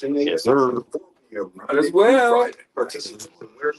Yes, sir. Might as well. Participants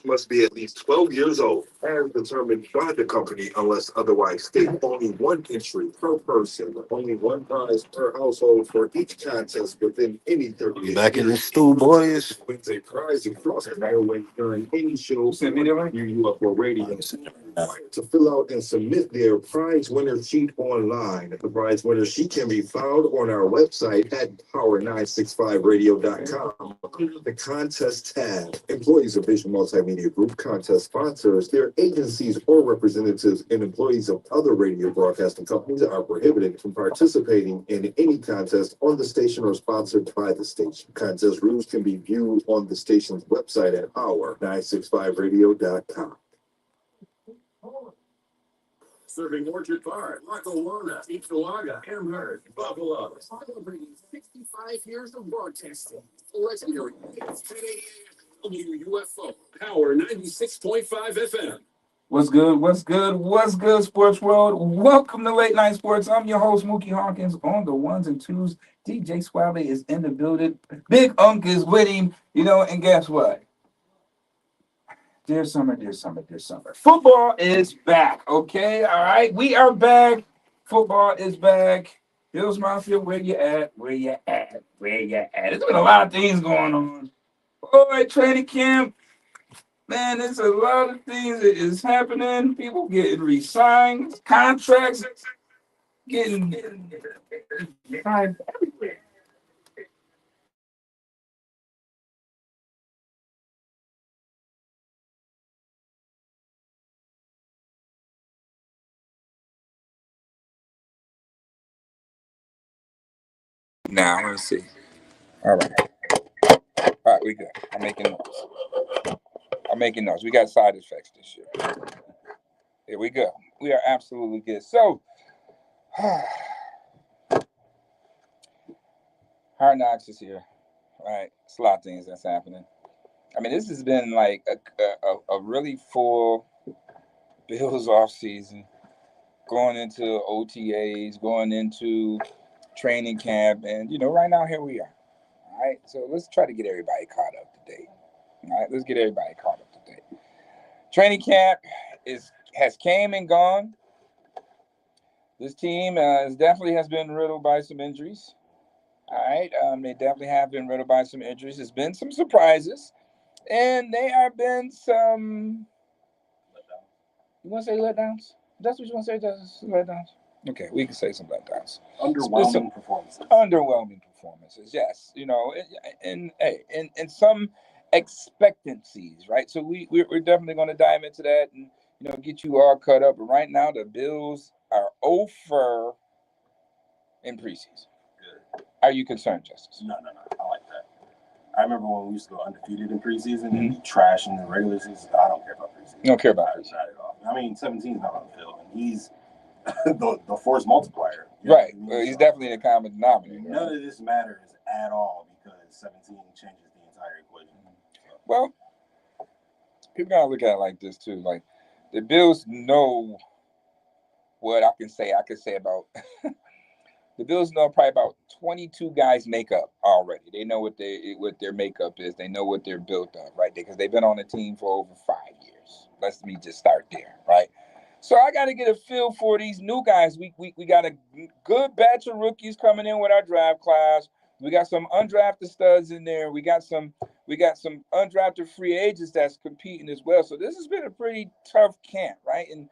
must be at least 12 years old, as determined by the company, unless otherwise stated. Only one entry per person, only one prize per household for each contest within any 30 Back in the stool, boys. wins a prize across the airway during any show. Send me the link. You up for radio. To fill out and submit their prize winner sheet online. The prize winner sheet can be found on our website at power965radio.com. The contest tab. Employees of Vision Multimedia Group, contest sponsors, their agencies or representatives, and employees of other radio broadcasting companies are prohibited from participating in any contest on the station or sponsored by the station. Contest rules can be viewed on the station's website at power965radio.com. Serving Orchard Park, Lackawanna, Eastalaga, Amherst, Buffalo. Celebrating 65 years of broadcasting. Legendary. It's 10 a.m. WUFO, Power 96.5 FM. What's good? What's good? What's good, Sports World? Welcome to Late Night Sports. I'm your host, Muki Hawkins, on the ones and twos. DJ BillsWRLD is in the building. Big Unk is with him, and guess what? Dear summer, dear summer, dear summer. Football is back, okay? All right, we are back. Football is back. Bills Mafia, where you at? Where you at? Where you at? There's been a lot of things going on. Boy, training camp. Man, there's a lot of things that is happening. People getting re-signed, contracts getting signed everywhere. Now, let's see. All right, we good. I'm making notes. We got side effects this year. Here we go. We are absolutely good. So, Hard Knocks is here. Right, it's a lot of things that's happening. I mean, this has been like a really full Bills off season, going into OTAs, going into training camp, and right now here we are. All right, so let's try to get everybody caught up to date. All right, let's get everybody caught up to date. Training camp has came and gone. This team definitely has been riddled by some injuries. All right, they definitely have been riddled by some injuries. There's been some surprises, and there have been some. You want to say letdowns? That's what you want to say, Justus? Letdowns? Okay, we can say some letdowns. Underwhelming performances, yes. And some expectancies, right? So we're definitely going to dive into that and get you all caught up. But right now, the Bills are over in preseason. Good. Are you concerned, Justus? No. I like that. I remember when we used to go undefeated in preseason and be trash in the regular season. I don't care about preseason. You don't care about preseason. Not at all. I mean, 17 is not on the field, and he's the force multiplier. Right. Well, he's definitely the common denominator. None of this matters at all because 17 changes the entire equation. Well, people gotta look at it like this too. Like the Bills know what I can say about the Bills know probably about 22 guys makeup already. They know what their makeup is. They know what they're built of, right? Because they've been on the team for over 5 years. Let me just start there, right? So I got to get a feel for these new guys. We got a good batch of rookies coming in with our draft class. We got some undrafted studs in there. We got some undrafted free agents that's competing as well. So this has been a pretty tough camp, right? And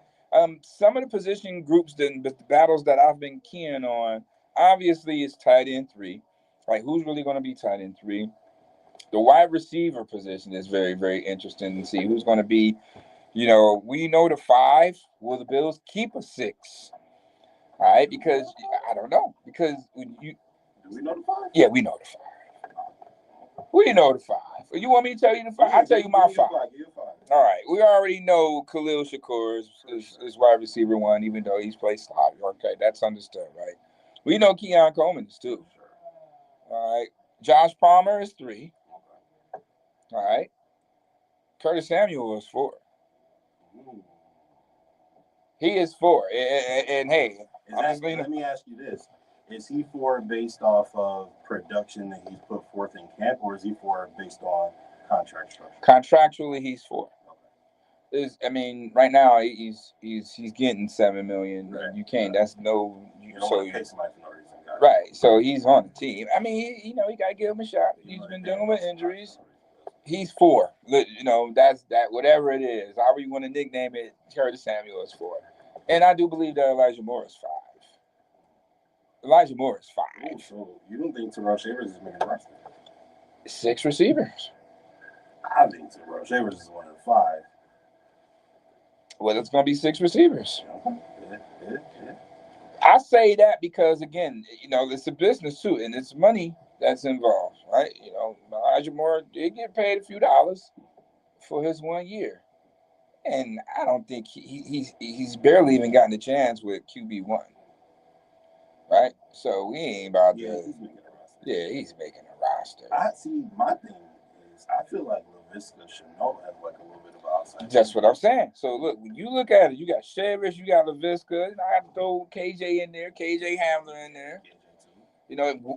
some of the position groups, the battles that I've been keying on, obviously is tight end 3. Right? Who's really going to be tight end 3? The wide receiver position is very, very interesting to see who's going to be. We know the 5. Will the Bills keep a 6? All right, because I don't know. Because do we know the 5? Yeah, we know the 5. We know the 5. You want me to tell you the 5? I'll tell you my 5. All right, we already know Khalil Shakur is wide receiver 1, even though he's played slot. Okay, that's understood, right? We know Keon Coleman is 2. All right, Josh Palmer is 3. All right, Curtis Samuel is 4. He is 4, and hey, let me ask you this: Is he for based off of production that he's put forth in camp, or is he for based on contract structure? Contractually, he's 4. Right now he's getting $7 million. Right. You can't. That's no. You don't want to pay somebody for no reason. Right. So he's on the team. I mean, you gotta give him a shot. He's been dealing with injuries. He's 4. That's that. Whatever it is, however you want to nickname it, Curtis Samuel is 4, and I do believe that Elijah Moore is 5. Elijah Moore is 5. Ooh, so you don't think Terrell Shavers is making the roster? 6 receivers. I think Terrell Shavers is one of the 5. Well, it's going to be 6 receivers. Yeah. I say that because, again, it's a business too, and it's money that's involved, right? Elijah Moore did get paid a few dollars for his 1 year, and I don't think he's barely even gotten a chance with QB1, right? So we ain't about to. He's making a roster. Yeah, he's making a roster. I see. My thing is, I feel like LaVisca should know have like a little bit of outside. That's what I'm saying. So look, when you look at it, you got Shavers, you got LaVisca. I have to throw KJ in there, KJ Hamler in there.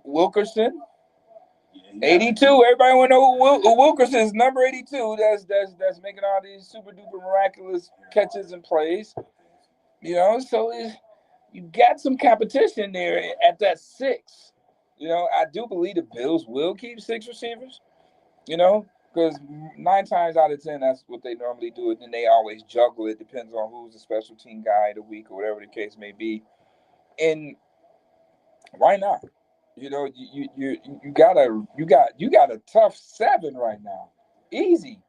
Wilkerson, 82. Everybody want to know who Wilkerson is. Number 82. That's making all these super duper miraculous catches and plays. So you got some competition there at that 6. I do believe the Bills will keep 6 receivers. Because 9 times out of 10, that's what they normally do. And then they always juggle it. Depends on who's the special team guy of the week or whatever the case may be. And why not? You got a tough 7 right now, easy,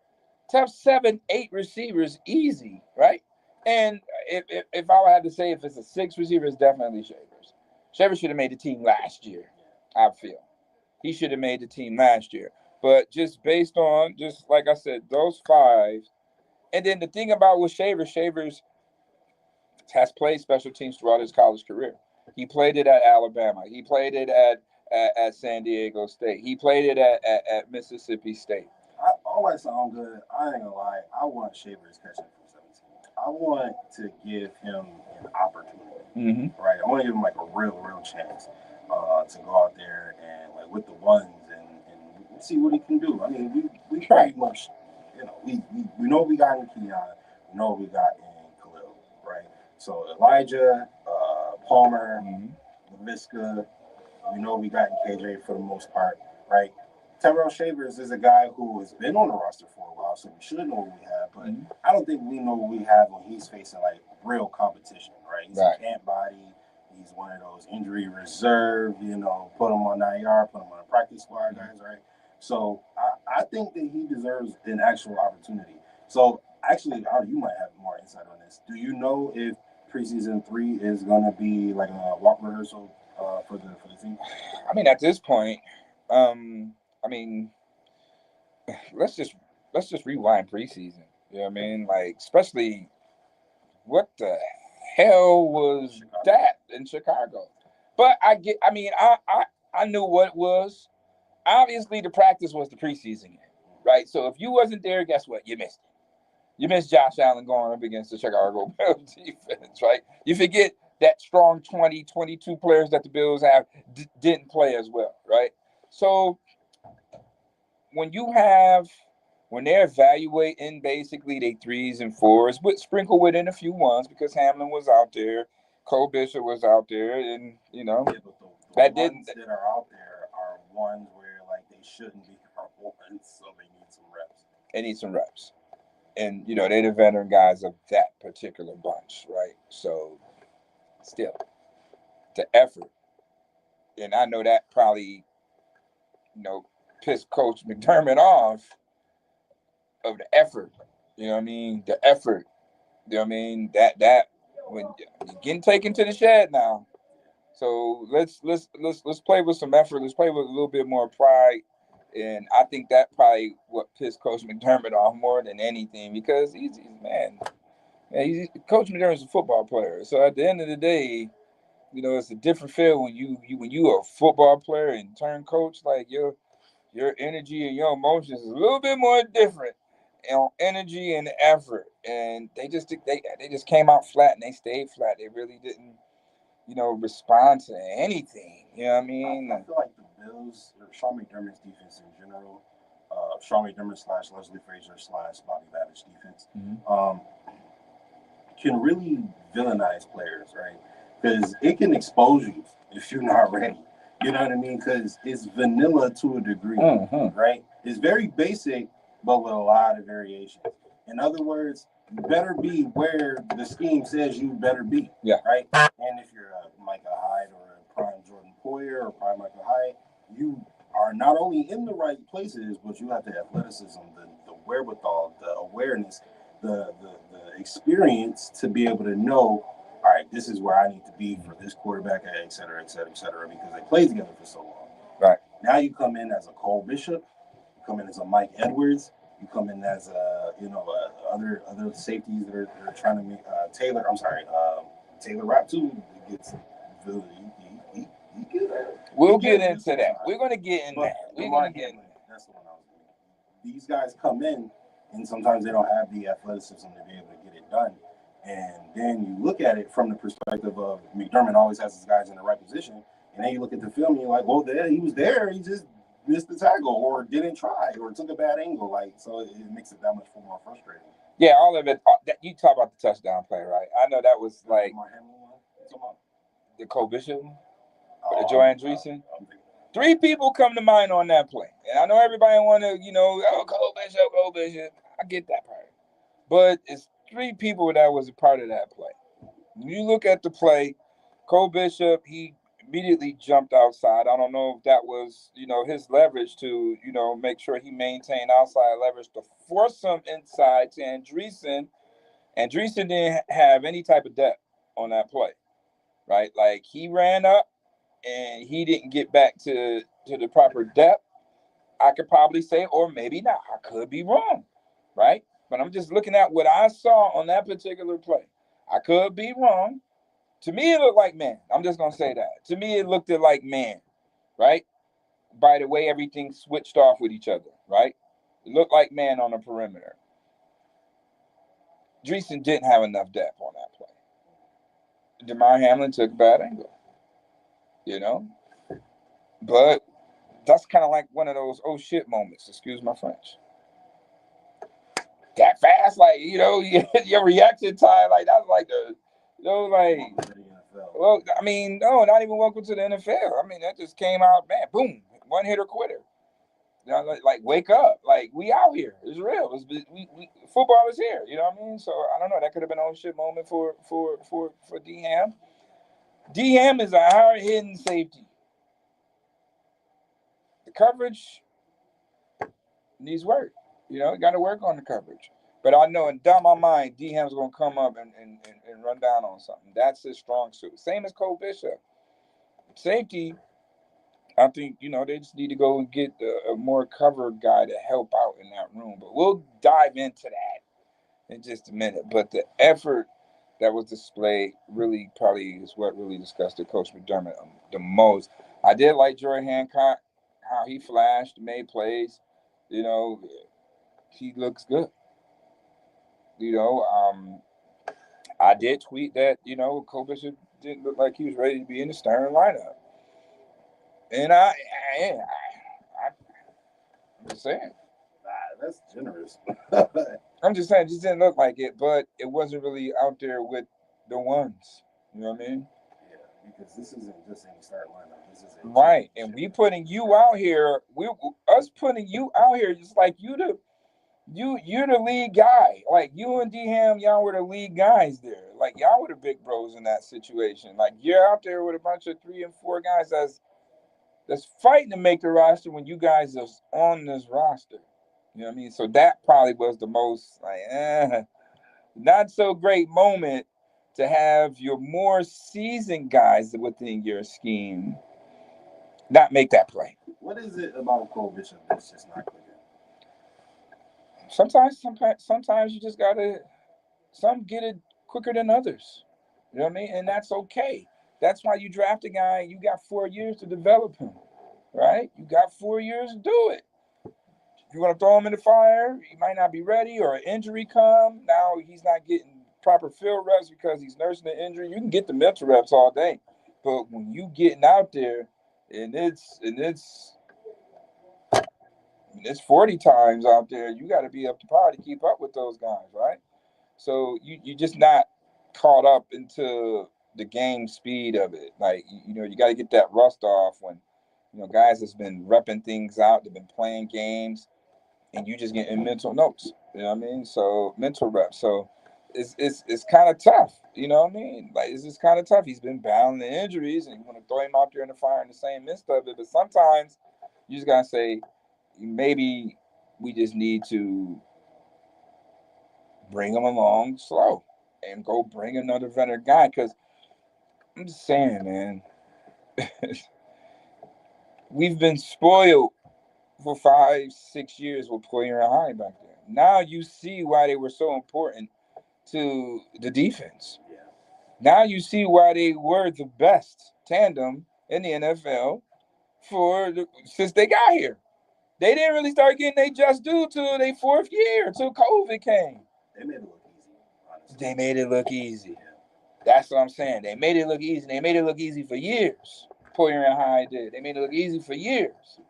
tough 7, 8 receivers, easy, right? And if I had to say if it's a 6 receiver, it's definitely Shavers. Shavers should have made the team last year. I feel he should have made the team last year. But just based on, just like I said, those 5. And then the thing about with Shavers has played special teams throughout his college career. He played it at Alabama. He played it at San Diego State. He played it at Mississippi State. All that sound good. I ain't gonna lie. I want Shavers catching from 17. I want to give him an opportunity. Right? I want to give him like a real chance to go out there and like with the ones and see what he can do. I mean, we pretty much, we know what we got in Keon. We know what we got in Khalil, right? So Elijah, Palmer, LaVisca, we know we got in KJ for the most part, right? Terrell Shavers is a guy who has been on the roster for a while, so we should know what we have. But I don't think we know what we have when he's facing like real competition, right? He's a camp body. He's one of those injury reserve, put him on IR, put him on a practice squad guys, right? So I think that he deserves an actual opportunity. So actually, you might have more insight on this. Do you know if preseason 3 is going to be like a walk rehearsal for the team? I mean, at this point, let's just rewind preseason. You know what I mean? Like, especially what the hell was that in Chicago? But I knew what it was. Obviously, the practice was the preseason game, right? So if you wasn't there, guess what? You missed it. You missed Josh Allen going up against the Chicago Bills defense, right? You forget that strong 20, 22 players that the Bills have didn't play as well, right? So when they're evaluating basically they 3s and 4s, but sprinkle within a few 1s because Hamlin was out there, Cole Bishop was out there, and the that ones that are out there are ones where like they shouldn't be our ones, so they need some reps. They need some reps. And, they're the veteran guys of that particular bunch, right? So, still, the effort. And I know that probably, pissed Coach McDermott off of the effort. You know what I mean? The effort. You know what I mean? That when you're getting taken to the shed now. So let's play with some effort. Let's play with a little bit more pride. And I think that probably what pissed Coach McDermott off more than anything because he's Coach McDermott's a football player. So at the end of the day, it's a different feel when you are a football player and turn coach. Like your energy and your emotions is a little bit more different on energy and effort. And they just came out flat and they stayed flat. They really didn't. respond to anything. You know what I mean? I feel like the Bills, or Sean McDermott's defense in general, Sean McDermott / Leslie Frazier / Bobby Babbitt's defense, can really villainize players, right? Because it can expose you if you're not ready. You know what I mean? Because it's vanilla to a degree, right? It's very basic, but with a lot of variations. In other words, you better be where the scheme says you better be, right? And if you're a Micah Hyde or a prime Jordan Poyer or prime Michael Hyde, you are not only in the right places, but you have the athleticism, the wherewithal, the awareness, the experience to be able to know, all right, this is where I need to be for this quarterback, et cetera, because they played together for so long. Right. Now you come in as a Cole Bishop, you come in as a Mike Edwards, you come in as other safeties that are trying to make Taylor Rapp too gets we'll get into that. We're gonna get in that. We're gonna get in that. That's the one I was thinking. These guys come in and sometimes they don't have the athleticism to be able to get it done. And then you look at it from the perspective of McDermott always has his guys in the right position. And then you look at the film and you're like, well, he was there. He just missed the tackle or didn't try or took a bad angle. So it makes it that much more frustrating. Yeah, all of it. You talk about the touchdown play, right? I know that was like the Cole Bishop, the Joe Andreessen. 3 people come to mind on that play. And I know everybody want to, Cole Bishop. I get that part. But it's 3 people that was a part of that play. When you look at the play, Cole Bishop, he immediately jumped outside. I don't know if that was, his leverage to, make sure he maintained outside leverage to force him inside to Andreessen. Andreessen didn't have any type of depth on that play, right? Like he ran up and he didn't get back to the proper depth. I could probably say, or maybe not. I could be wrong, right? But I'm just looking at what I saw on that particular play. I could be wrong. To me, it looked like man. I'm just going to say that. To me, it looked like man, right? By the way, everything switched off with each other, right? It looked like man on the perimeter. Dreesen didn't have enough depth on that play. DeMar Hamlin took a bad angle, But that's kind of like one of those oh shit moments, excuse my French. That fast, your reaction time, that's like well, I mean, no, not even welcome to the NFL. I mean, that just came out, man, boom, one hitter quitter. Wake up, we out here. It's real. We football is here. You know what I mean? So I don't know. That could have been an oh shit moment for D Ham. D Ham is a hard hitting safety. The coverage needs work. Got to work on the coverage. But I know in my mind, D Ham's gonna come up and run down on something. That's his strong suit. Same as Cole Bishop. Safety. I think, they just need to go and get a more covered guy to help out in that room. But we'll dive into that in just a minute. But the effort that was displayed really probably is what really disgusted Coach McDermott the most. I did like Jordan Hancock, how he flashed, made plays. He looks good. I did tweet that, Cole Bishop didn't look like he was ready to be in the starting lineup. And I'm just saying. That's generous. I'm just saying, it just didn't look like it, but it wasn't really out there with the ones. You know what I mean? Yeah, because this isn't just any start lineup. This is right, and we putting you out here. Us putting you out here, just like you're the lead guy. Like you and D Ham, y'all were the lead guys there. Like y'all were the big bros in that situation. Like you're out there with a bunch of 3 and 4 guys that's fighting to make the roster when you guys are on this roster. You know what I mean? So that probably was the most not so great moment to have your more seasoned guys within your scheme not make that play. What is it about Cole Bishop that's just not clicking? Sometimes you just gotta some get it quicker than others. You know what I mean? And that's okay. That's why you draft a guy, you got 4 years to develop him. Right? You got 4 years to do it. You're going to throw him in the fire. He might not be ready or an injury come. Now he's not getting proper field reps because he's nursing an injury. You can get the mental reps all day. But when you getting out there and it's 40 times out there, you got to be up to par to keep up with those guys, right? So you just not caught up into the game speed of it. Like you got to get that rust off when guys that's been repping things out, they've been playing games, and you just getting mental notes. You know what I mean? So mental reps. So it's kind of tough. You know what I mean? Like it's just kind of tough. He's been battling the injuries, and you want to throw him out there in the fire in the same midst of it. But sometimes you just gotta say maybe we just need to bring him along slow and go bring another veteran guy. Because I'm just saying, man, we've been spoiled for 5-6 years with Poyer and High back there. Now you see why they were so important to the defense. Yeah. Now you see why they were the best tandem in the NFL since they got here. They didn't really start getting they just due till their 4th year, till COVID came. They made it look easy, honestly. They made it look easy. That's what I'm saying. They made it look easy. They made it look easy for years. Poyer and High did. They made it look easy for years.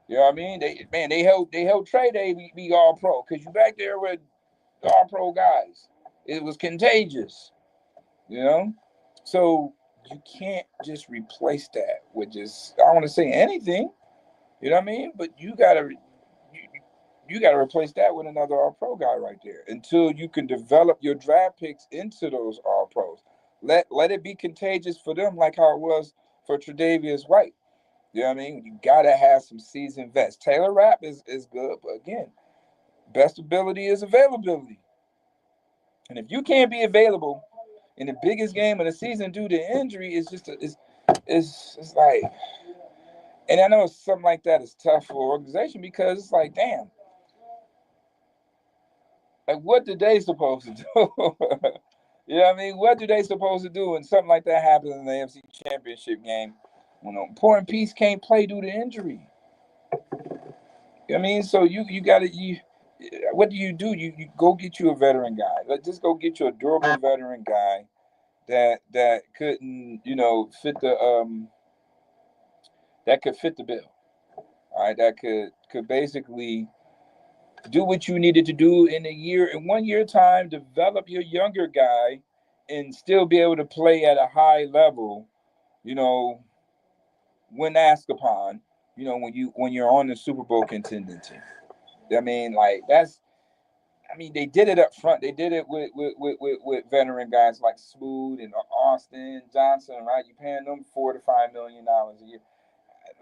You know what I mean? They helped Trey Day be all pro because you back there with all pro guys. It was contagious. You know? So you can't just replace that with just I don't want to say anything. You know what I mean? But you gotta replace that with another all pro guy right there until you can develop your draft picks into those all pros. Let it be contagious for them like how it was for Tre'Davious White. You know what I mean? You gotta have some seasoned vets. Taylor Rapp is good, but again, best ability is availability. And if you can't be available in the biggest game of the season due to injury, it's like, and I know something like that is tough for organization because it's like, damn, like what did they supposed to do? You know what I mean? What do they supposed to do when something like that happens in the AFC Championship game when an important piece can't play due to injury? You know what I mean? So you gotta what do? You go get you a veteran guy. Just go get you a durable veteran guy that couldn't, fit that could fit the bill. All right, that could basically do what you needed to do in 1 year time, develop your younger guy and still be able to play at a high level, when asked upon, when you're on the Super Bowl contending team. I mean, they did it up front. They did it with veteran guys like Smoot and Austin Johnson, right? You're paying them $4 to $5 million a year.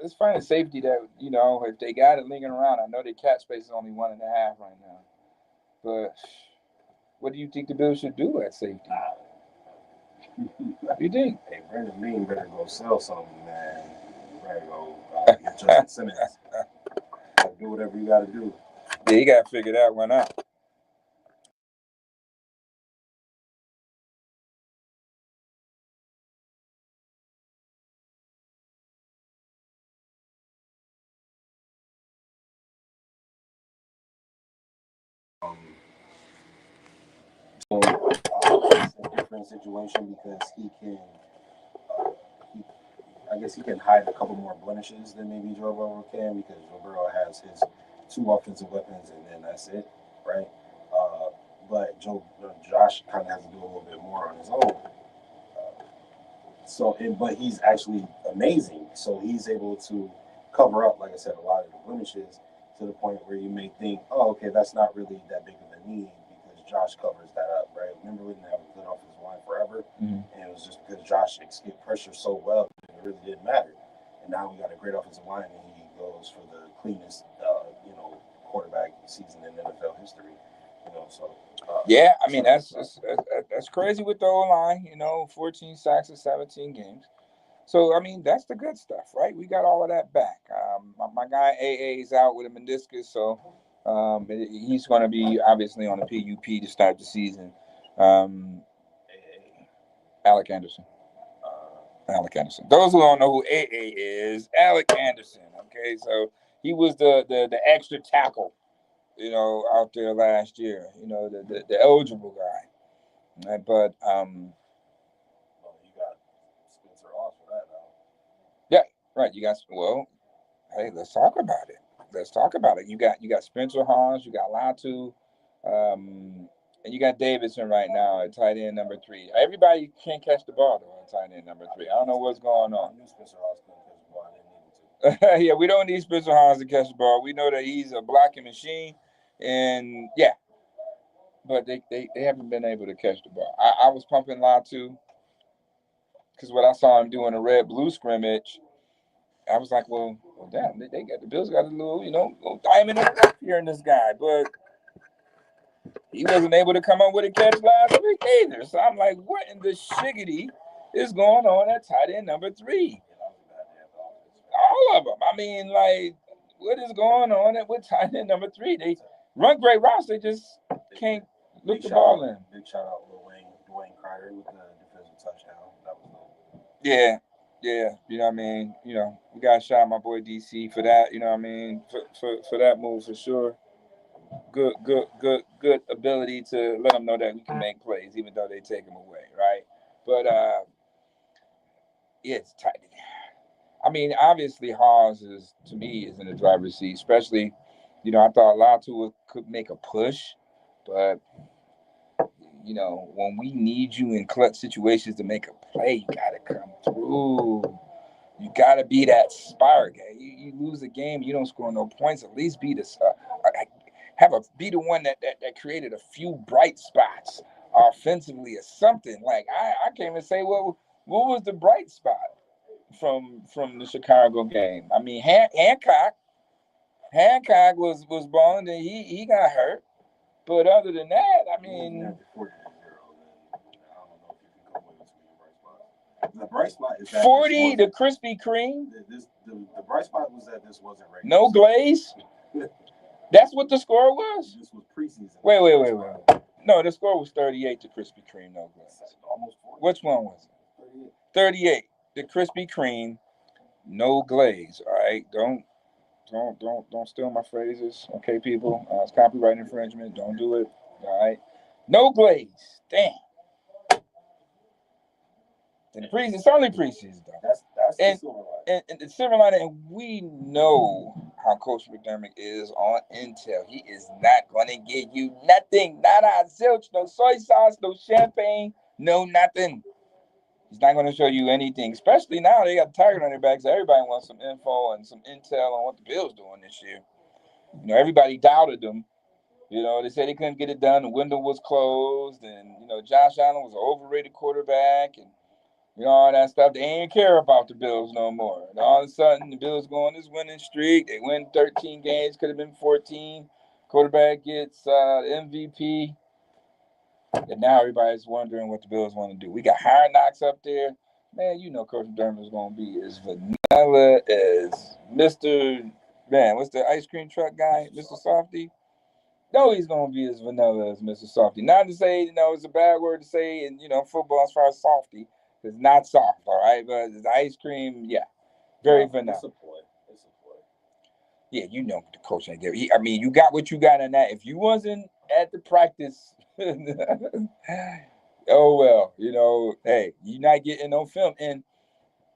Let's find a safety that, if they got it lingering around. I know their cap space is only 1.5 right now. But what do you think the Bills should do at safety? What do you think? Hey, Brandon Bean better go sell something, man. Better go get Justin Simmons. Do whatever you got to do. Yeah, you got to figure that one out. So it's a different situation because he can, I guess he can hide a couple more blemishes than maybe Joe Burrow can because Joe Burrow has his 2 offensive weapons and then that's it, right? But Josh kind of has to do a little bit more on his own. But he's actually amazing. So he's able to cover up, like I said, a lot of the blemishes to the point where you may think, oh, okay, that's not really that big of a need because Josh covers that up, right? Remember we didn't have a good offensive line forever, and it was just because Josh escaped pressure so well, it really didn't matter. And now we got a great offensive line, and he goes for the cleanest, quarterback season in NFL history. Yeah, I mean that's crazy with the O-line. 14 sacks in 17 games. So I mean that's the good stuff, right? We got all of that back. My guy AA is out with a meniscus, so he's going to be obviously on a PUP to start the season. Alec Anderson. Alec Anderson. Those who don't know who AA is, Alec Anderson. Okay, so he was the extra tackle, out there last year. The eligible guy. Right, but you got Spencer off for Right. You got hey, let's talk about it. Let's talk about it. You got Spencer Hans, you got Latu, and you got Davidson right now at tight end number 3. Everybody can't catch the ball though at tight end number 3. I don't know what's going on. Yeah, we don't need Spencer Hans to catch the ball. We know that he's a blocking machine, and yeah, but they haven't been able to catch the ball. I was pumping Latu because what I saw him doing a red blue scrimmage. I was like, well damn, they got the Bills got a little diamond in the rough here in this guy, but he wasn't able to come up with a catch last week either. So I'm like, what in the shiggity is going on at tight end number 3? All of them. I mean, like, what is going on with tight end number 3? They run great routes, they just can't look the ball in. Big shout out to Dwayne Cryer with the defensive touchdown. That was dope. Yeah. Yeah, you know what I mean. We got to shout out my boy DC for that. You know what I mean, for that move for sure. Good ability to let them know that we can make plays, even though they take them away, right? But yeah, it's tight. I mean, obviously, Hawes to me is in the driver's seat, especially. I thought Latu could make a push, but when we need you in clutch situations to make a play, you gotta come through. You gotta be that spark. You lose a game, you don't score no points. At least be be the one that created a few bright spots offensively or something. Like I can't even say what was the bright spot from the Chicago game. I mean, Hancock was balling and he got hurt. But other than that, I mean, the bright spot is that 40, the Krispy Kreme. The bright spot was that this wasn't regular. No glaze. That's what the score was. This was preseason. Wait. No, the score was 38 to Krispy Kreme, no glaze. Almost 40. Which one was it? 38. The Krispy Kreme, no glaze. All right, don't steal my phrases, okay, people. It's copyright infringement. Don't do it. All right, no glaze. Damn. And it's only preseason though. That's and, the silver line. And the silver line, and we know how Coach McDermott is on intel. He is not going to give you nothing, not a zilch, no soy sauce, no champagne, no nothing. He's not going to show you anything, especially now they got a target on their back, so everybody wants some info and some intel on what the Bills doing this year. Everybody doubted them. They said they couldn't get it done. The window was closed, and Josh Allen was an overrated quarterback, and all that stuff. They ain't care about the Bills no more. And all of a sudden, the Bills go on this winning streak. They win 13 games, could have been 14. Quarterback gets MVP. And now everybody's wondering what the Bills want to do. We got Hard Knocks up there. Man, Coach McDermott is going to be as vanilla as Mr. Man, what's the ice cream truck guy? Mr. Softy? No, he's going to be as vanilla as Mr. Softy. Not to say, it's a bad word to say in, football as far as softy. It's not soft, all right? But the ice cream, yeah, very vanilla. It's a play. Yeah, the coach ain't there. I mean, you got what you got in that. If you wasn't at the practice, oh, well, hey, you're not getting no film. And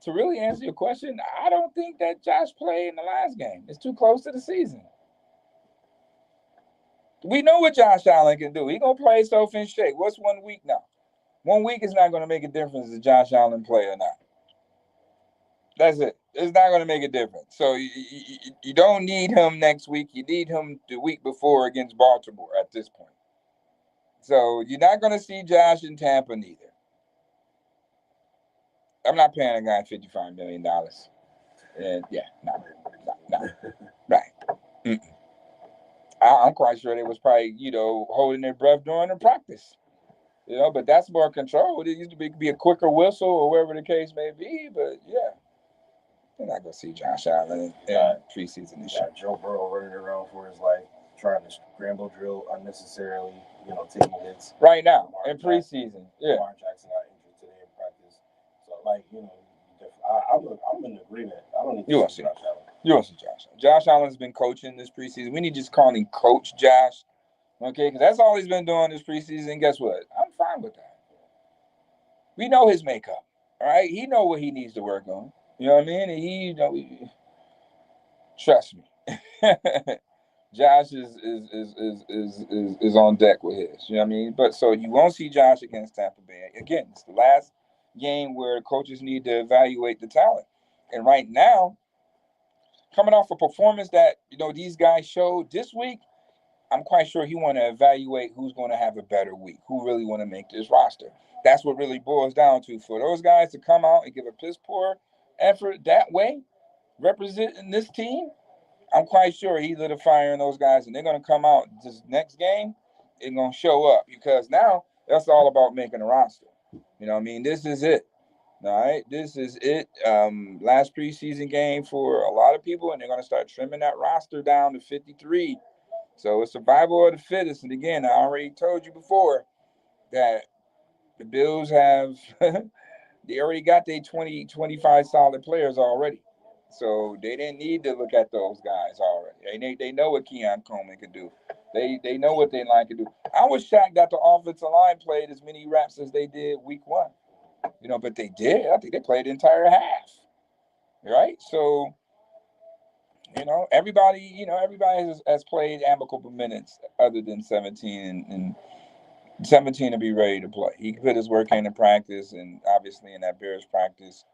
to really answer your question, I don't think that Josh played in the last game. It's too close to the season. We know what Josh Allen can do. He's going to play soft and shake. What's 1 week now? 1 week is not going to make a difference if Josh Allen play or not. That's it. It's not going to make a difference. So you don't need him next week. You need him the week before against Baltimore at this point. So you're not going to see Josh in Tampa neither. I'm not paying a guy $55 million. And yeah, no. Right. Mm-mm. I'm quite sure they was probably, holding their breath during the practice. But that's more control. It used to be a quicker whistle or whatever the case may be. But yeah, they're not going to see Josh Allen in preseason this year. Joe Burrow running around for his life, trying to scramble drill unnecessarily, taking hits. Right now, in preseason. Yeah. Lamar Jackson got injured today in practice. So, I'm in agreement. I don't need to see Josh Allen. You want to see Josh Allen. Josh Allen's been coaching this preseason. We need to just call him Coach Josh. Okay, because that's all he's been doing this preseason. And guess what? I'm fine with that. We know his makeup. All right, he know what he needs to work on. You know what I mean? And trust me. Josh is on deck with his. You know what I mean? But so you won't see Josh against Tampa Bay. Again, it's the last game where coaches need to evaluate the talent. And right now, coming off a performance that these guys showed this week, I'm quite sure he want to evaluate who's going to have a better week, who really want to make this roster. That's what really boils down to. For those guys to come out and give a piss poor effort that way, representing this team, I'm quite sure he lit a fire in those guys, and they're going to come out this next game and going to show up, because now that's all about making a roster. You know what I mean? This is it. All right, this is it. Last preseason game for a lot of people, and they're going to start trimming that roster down to 53. So it's survival of the fittest. And again, I already told you before that the Bills have they already got their 20, 25 solid players already. So they didn't need to look at those guys already. They know what Keon Coleman could do. They know what they line could do. I was shocked that the offensive line played as many reps as they did week one. But they did. I think they played the entire half. Right? So, everybody has played amicable minutes other than 17 and 17 to be ready to play. He put his work in practice, and obviously in that Bears practice,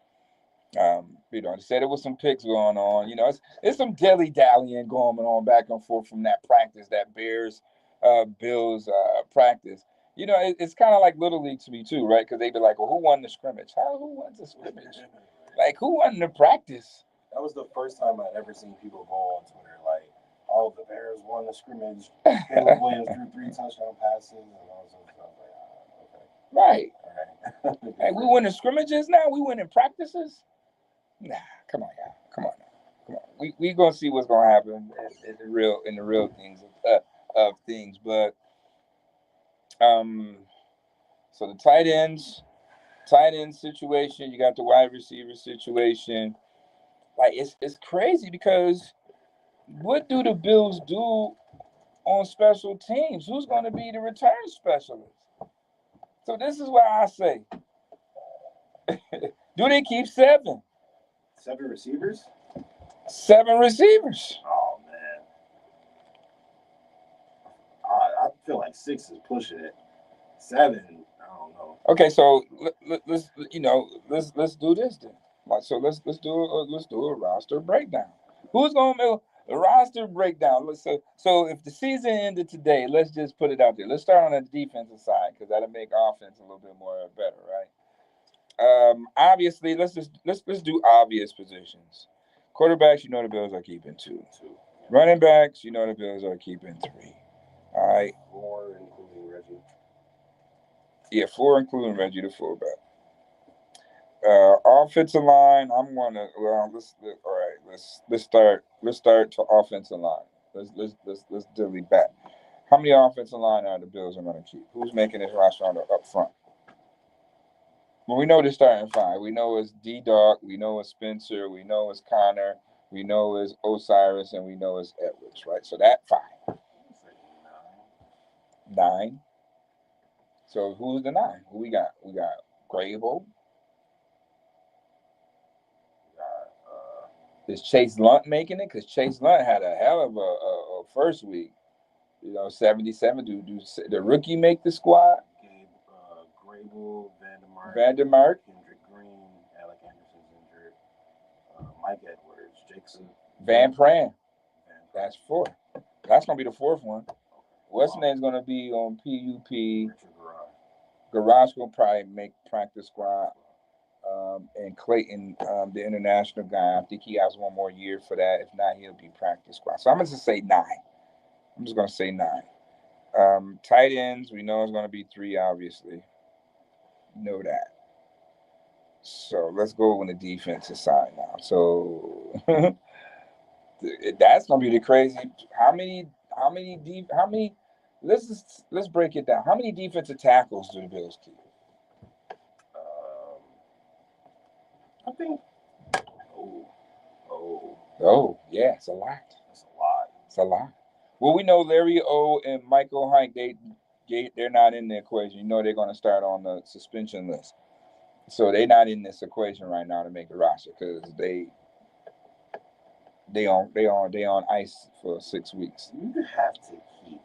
they said there was some picks going on. It's some dilly dallying going on back and forth from that practice, that Bears Bills practice. It's kind of like Little League to me too, right? Because they'd be like, well, who won the scrimmage? Who won the scrimmage? Like, who won the practice? That was the first time I'd ever seen people go on Twitter like, "Oh, the Bears won the scrimmage. Caleb Williams threw 3 touchdown passes," and all this stuff. Like, okay, right. All right. Hey, we win the scrimmages now. We win in practices. Nah, come on, y'all. Come on now. Come on. We gonna see what's gonna happen in the real things of things. But so the tight end situation, you got the wide receiver situation. Like, it's crazy, because what do the Bills do on special teams? Who's going to be the return specialist? So this is what I say. Do they keep 7? 7 receivers? 7 receivers. Oh, man. I feel like 6 is pushing it. 7, I don't know. Okay, so let's do this then. So let's do a roster breakdown. Who's gonna make a roster breakdown? So if the season ended today, let's just put it out there. Let's start on the defensive side, because that'll make offense a little bit more better, right? Obviously, let's do obvious positions. Quarterbacks, the Bills are keeping 2. Running backs, the Bills are keeping 3. All right. 4 including Reggie. Yeah, 4 including Reggie, the fullback. Offensive line, let's start to offensive line. Let's delete back. How many offensive line are the Bills are going to keep? Who's making this roster up front? Well, we know they're starting 5. We know it's D-Dog. We know it's Spencer. We know it's Connor. We know it's Osiris, and we know it's Edwards, right? So that 5. 9. So who's the 9? Who we got? We got Grable. Is Chase Lunt making it? Because Chase Lunt had a hell of a first week. 77. Do the rookie make the squad? Grable, Vandermark, Kendrick Green, Alec Anderson's injured. Mike Edwards, Jackson, Van Pran. That's 4. That's gonna be the 4th one. What's name's gonna be on PUP? Richard Garage will probably make practice squad. And Clayton, the international guy, I think he has 1 more year for that. If not, he'll be practice squad. So I'm gonna just say 9. I'm just gonna say 9. Tight ends, we know it's gonna be 3, obviously. Know that. So let's go on the defensive side now. So that's gonna be the crazy. How many? Let's break it down. How many defensive tackles do the Bills keep? I think. Oh, yeah, it's a lot. It's a lot. Well, we know Larry O and Michael Hike, they're not in the equation. They're going to start on the suspension list. So they're not in this equation right now to make the roster because they on ice for 6 weeks. You have to keep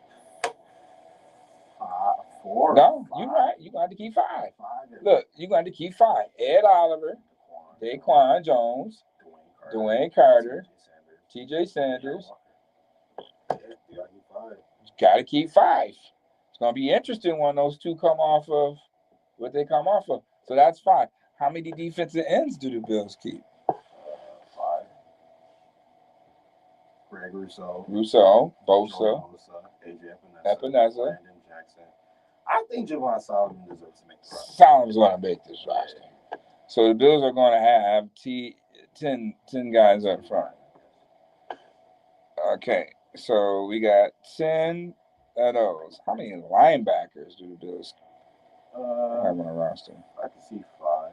4. No, you're right. You're going to have to keep 5. Look, you're going to have to keep 5. Ed Oliver, Daquan Jones, Dwayne Carter, T.J. Sanders. Got to keep 5. It's going to be interesting when those two come off of what they come off of. So that's 5. How many defensive ends do the Bills keep? 5. Greg Rousseau, Bosa, AJ Epinesa, Brandon Jackson. I think Javon Solomon deserves to make the roster. Solomon's going to make this roster. So the Bills are going to have 10 guys up front. Okay, so we got 10 of those. How many linebackers do the Bills have on the roster? I can see 5.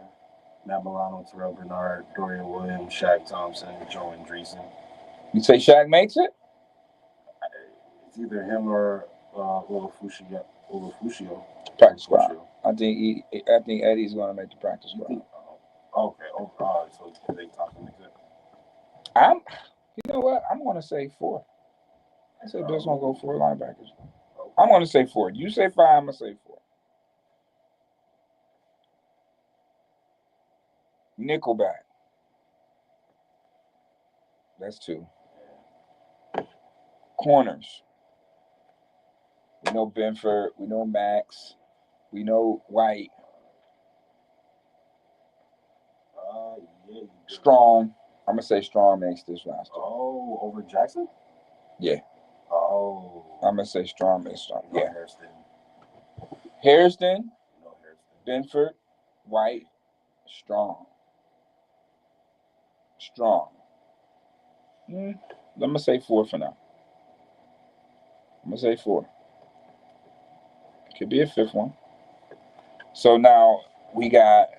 Matt Milano, Terrell Bernard, Dorian Williams, Shaq Thompson, Joe Andreessen. You say Shaq makes it? It's either him or Olafusio. Practice squad. I think Eddie's going to make the practice squad. Okay. So they Thompson makes it. You know what? I'm going to say 4. I say Bills going to go 4 linebackers. I'm going to say 4. You say 5. I'm going to say 4. Nickelback. That's 2. Corners. We know Benford. We know Max. We know White. Yeah. Strong. I'm going to say Strong makes this roster. Oh, over Jackson? Yeah. Oh. I'm going to say Strong makes Strong. Yeah. Hairston. Benford. White. Strong. I'm going to say 4 for now. I'm going to say 4. Could be a 5th one. So now we got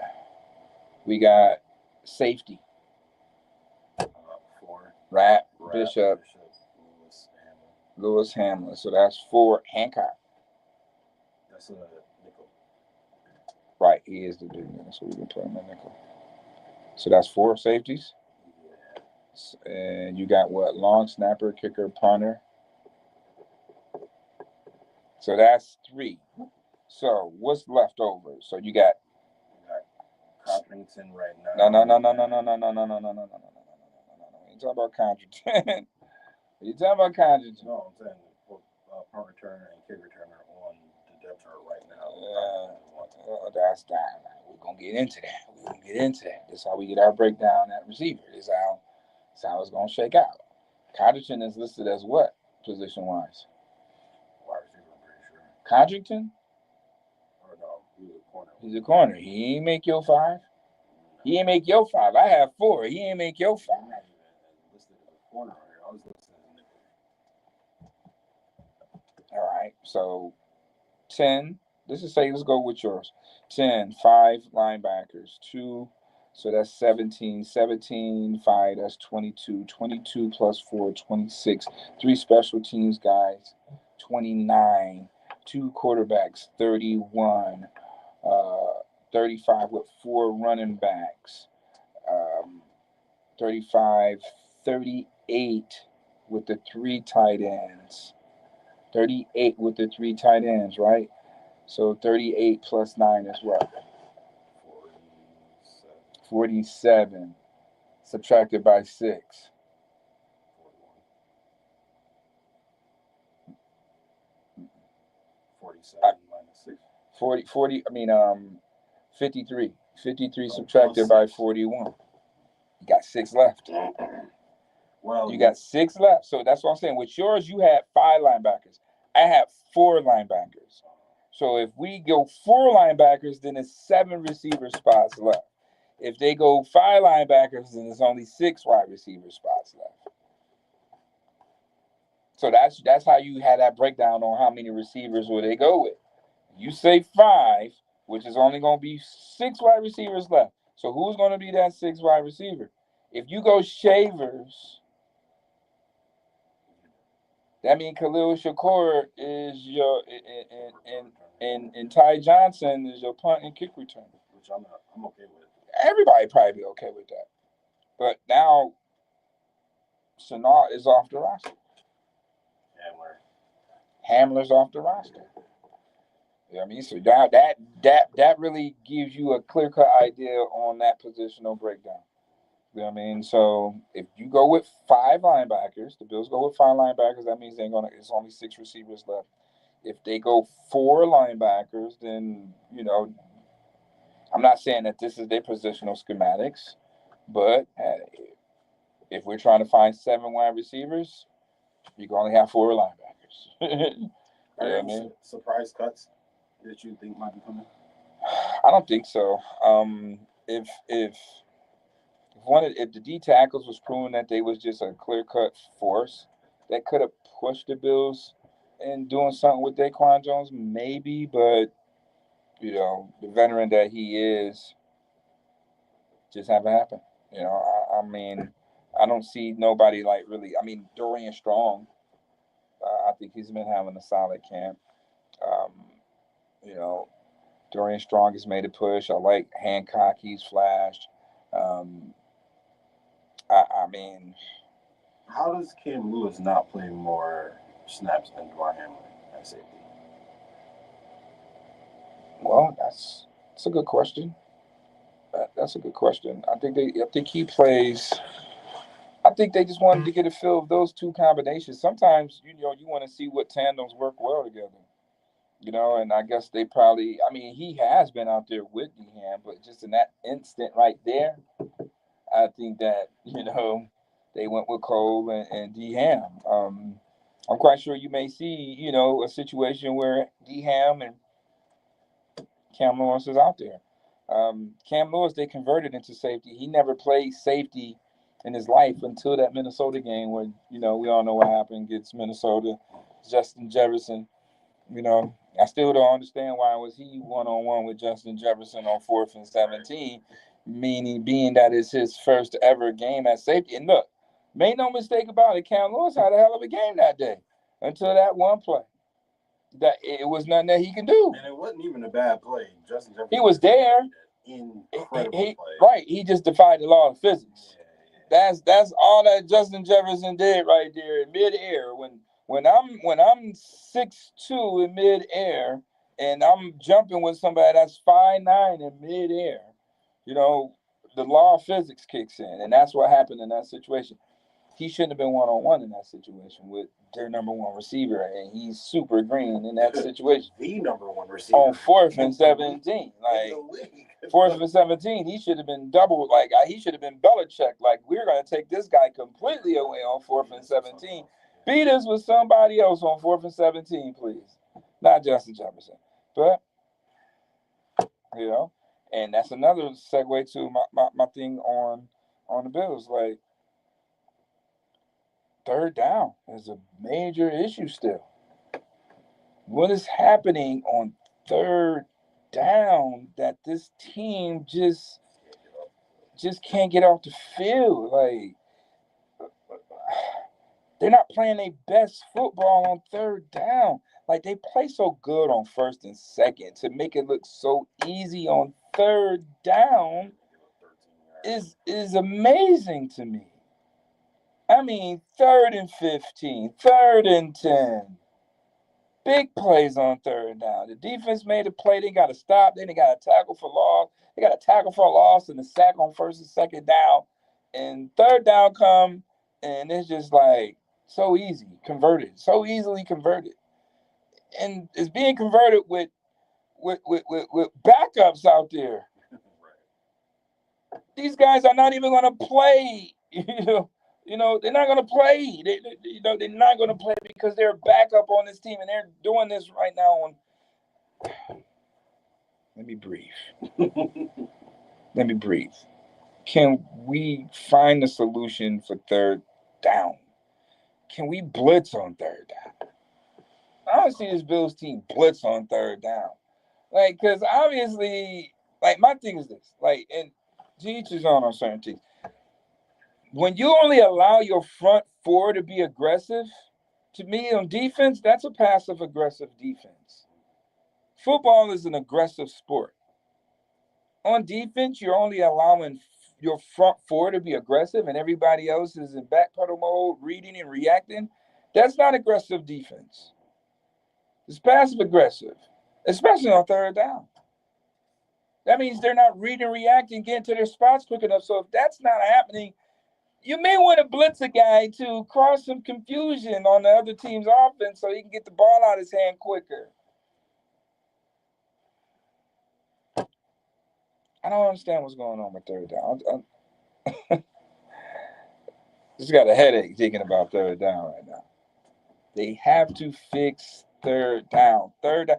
safety. 4. Rat, Bishop, Lewis Hamlin. So that's 4. Hancock. That's a nickel. Right, he is the big nickel, so we can put him in nickel. So that's 4 safeties. Yeah. And you got what? Long snapper, kicker, punter. So that's 3. So what's left over? So you got Codrington right now. No. You talking about Codrington? You talking about Codrington? No, I'm saying punt returner and kick returner on the depth chart right now. That's that. We're gonna get into that. That's how we get our breakdown at receiver. That's how it's gonna shake out. Codrington is listed as what position wise? Wide receiver, I'm pretty sure. Codrington? Or no, he's a corner. He's a corner. He ain't make your 5. He ain't make your 5. I have 4. He ain't make your 5. I'm not even listed as a corner here. I was listed as a nickel. All right. So 10. Let's go with yours. 10, 5 linebackers, 2. So that's 17. 17, 5, that's 22. 22 plus 4, 26. 3 special teams guys, 29. 2 quarterbacks, 31. 35 with 4 running backs. 35, 38 with the 3 tight ends. 38 with the 3 tight ends, right? So 38 plus 9 is what? 47. Subtracted by 6. 47 minus 6. 53. 53 subtracted by 41. You got 6 left. Well, you got 6 left. So that's what I'm saying. With yours, you had 5 linebackers. I have 4 linebackers. So if we go 4 linebackers, then it's 7 receiver spots left. If they go 5 linebackers, then it's only 6 wide receiver spots left. So that's how you had that breakdown on how many receivers will they go with. You say 5, which is only going to be 6 wide receivers left. So who's going to be that 6 wide receiver? If you go Shavers, that means Khalil Shakur is your and Ty Johnson is your punt and kick returner. Which which I'm okay with. Everybody probably be okay with that. But now, Sanaa is off the roster. Hamler's off the roster. You know what I mean? So that really gives you a clear-cut idea on that positional breakdown. You know what I mean? So if you go with 5 linebackers, the Bills go with 5 linebackers, that means it's only 6 receivers left. If they go 4 linebackers, then, you know, I'm not saying that this is their positional schematics, but if we're trying to find 7 wide receivers, you can only have 4 linebackers. You know what I mean? Surprise cuts that you think might be coming? I don't think so. If the D tackles was proven that they was just a clear cut force that could have pushed the Bills in doing something with Daquan Jones, maybe, but you know, the veteran that he is, just haven't happened. You know, I mean, I don't see nobody like really. I mean, Dorian Strong, I think he's been having a solid camp. You know, Dorian Strong has made a push. I like Hancock; he's flashed. I mean, how does Cam Lewis not play more snaps than Dwar Hamlin at safety? Well, that's a good question. That's a good question. I think he plays. I think they just wanted to get a feel of those 2 combinations. Sometimes, you know, you want to see what tandems work well together. You know, and I guess they probably. I mean, he has been out there with Dehan, but just in that instant right there, I think that, you know, they went with Cole and Dehan. I'm quite sure you may see, you know, a situation where Dehan and Cam Lewis is out there. Cam Lewis, they converted into safety. He never played safety in his life until that Minnesota game when, you know, we all know what happened against Minnesota. Justin Jefferson, you know, I still don't understand why was he one-on-one with Justin Jefferson on 4th and 17, meaning being that it's his first ever game at safety. And look, make no mistake about it, Cam Lewis had a hell of a game that day until that one play. That it was nothing that he can do. And it wasn't even a bad play. Justin Jefferson. He was there. Incredible play. Right. He just defied the law of physics. Yeah. That's all that Justin Jefferson did right there in midair. When I'm 6'2" in midair and I'm jumping with somebody that's 5'9" in midair, you know, the law of physics kicks in, and that's what happened in that situation. He shouldn't have been one-on-one in that situation with their number 1 receiver, and he's super green in that situation. The number 1 receiver on 4th and 17, like 4th and 17, he should have been double. Like he should have been Belichick. Like we're gonna take this guy completely away on 4th and 17. Beat us with somebody else on 4th and 17, please. Not Justin Jefferson, but you know, and that's another segue to my thing on the Bills. Like 3rd down is a major issue still. What is happening on 3rd down that this team just can't get off the field? Like they're not playing their best football on 3rd down. Like they play so good on 1st and 2nd to make it look so easy on 3rd down is amazing to me. I mean, 3rd and 15, 3rd and 10. Big plays on 3rd down. The defense made a play. They got to stop. Then they got to tackle for loss. They got to tackle for a loss and a sack on 1st and 2nd down. And 3rd down come, and it's just like so easy, converted, so easily converted. And it's being converted with backups out there. These guys are not even going to play. You know, they're not going to play. They're not going to play because they're backup on this team, and they're doing this right now on. Let me breathe. Can we find a solution for 3rd down? Can we blitz on 3rd down? I don't see this Bills team blitz on 3rd down. Like, because obviously, like, my thing is this. Like, and to each his own on certain things. When you only allow your front 4 to be aggressive, to me on defense, that's a passive-aggressive defense. Football is an aggressive sport. on defense, you're only allowing your front four to be aggressive and everybody else is in backpedal mode, reading and reacting. That's not aggressive defense. It's passive aggressive, especially on third down. That means they're not reading and reacting, getting to their spots quick enough. So if that's not happening, you may want to blitz a guy to cause some confusion on the other team's offense so he can get the ball out of his hand quicker. I don't understand what's going on with third down. I just got a headache thinking about third down right now. They have to fix third down. Third down.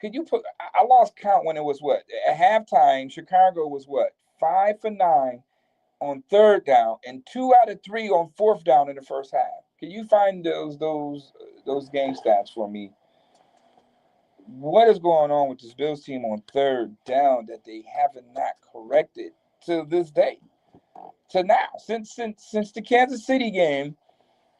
Could you put? I lost count when it was what? At halftime, Chicago was what? 5 for 9 on third down and 2 out of 3 on fourth down in the first half. Can you find those game stats for me? What is going on with this Bills team on third down that they haven't not corrected to this day? To now, since the Kansas City game,